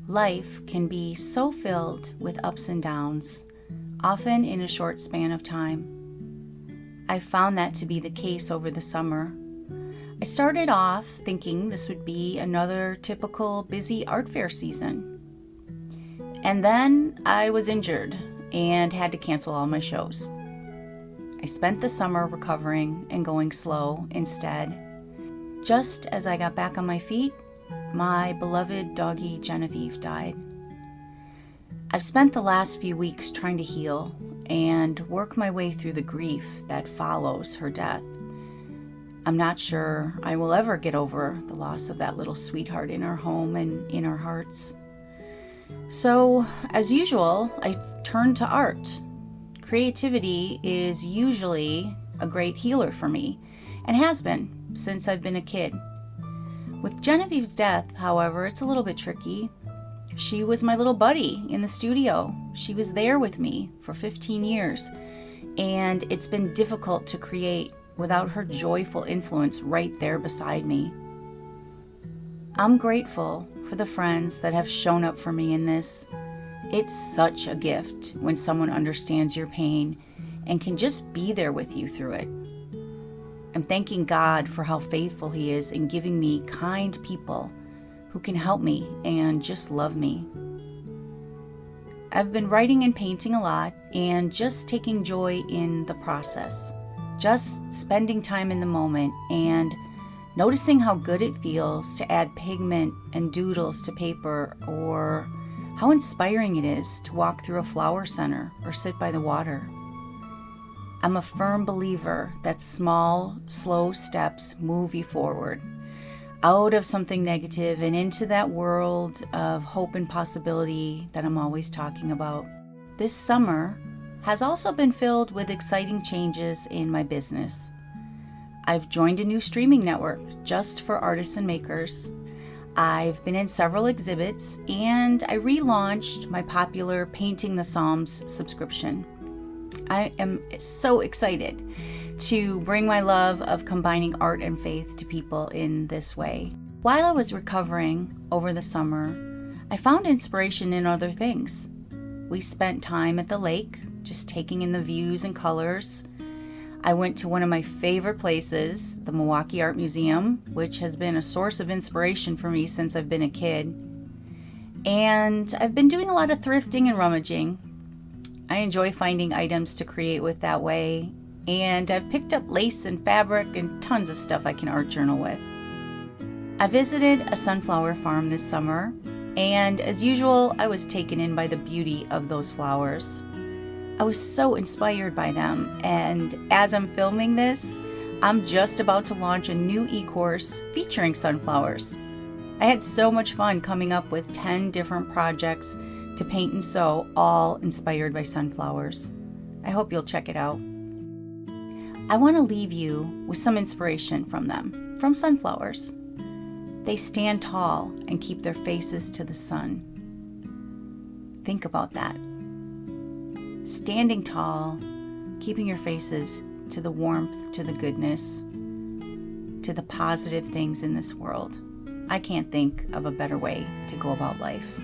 Life can be so filled with ups and downs, often in a short span of time. I found that to be the case over the summer. I started off thinking this would be another typical busy art fair season. And then I was injured and had to cancel all my shows. I spent the summer recovering and going slow instead. Just as I got back on my feet, my beloved doggie Genevieve died. I've spent the last few weeks trying to heal and work my way through the grief that follows her death. I'm not sure I will ever get over the loss of that little sweetheart in our home and in our hearts. So, as usual, I turn to art. Creativity is usually a great healer for me, and has been since I've been a kid. With Genevieve's death, however, it's a little bit tricky. She was my little buddy in the studio. She was there with me for 15 years, and it's been difficult to create without her joyful influence right there beside me. I'm grateful for the friends that have shown up for me in this. It's such a gift when someone understands your pain and can just be there with you through it. I'm thanking God for how faithful He is in giving me kind people who can help me and just love me. I've been writing and painting a lot and just taking joy in the process. Just spending time in the moment and noticing how good it feels to add pigment and doodles to paper, or how inspiring it is to walk through a flower center or sit by the water. I'm a firm believer that small, slow steps move you forward, out of something negative and into that world of hope and possibility that I'm always talking about. This summer has also been filled with exciting changes in my business. I've joined a new streaming network just for artists and makers. I've been in several exhibits, and I relaunched my popular Painting the Psalms subscription. I am so excited to bring my love of combining art and faith to people in this way. While I was recovering over the summer, I found inspiration in other things. We spent time at the lake, just taking in the views and colors. I went to one of my favorite places, the Milwaukee Art Museum, which has been a source of inspiration for me since I've been a kid. And I've been doing a lot of thrifting and rummaging. I enjoy finding items to create with that way, and I've picked up lace and fabric and tons of stuff I can art journal with. I visited a sunflower farm this summer, and as usual, I was taken in by the beauty of those flowers. I was so inspired by them, and as I'm filming this, I'm just about to launch a new e-course featuring sunflowers. I had so much fun coming up with 10 different projects to paint and sew, all inspired by sunflowers. I hope you'll check it out. I want to leave you with some inspiration from them, from sunflowers. They stand tall and keep their faces to the sun. Think about that. Standing tall, keeping your faces to the warmth, to the goodness, to the positive things in this world. I can't think of a better way to go about life.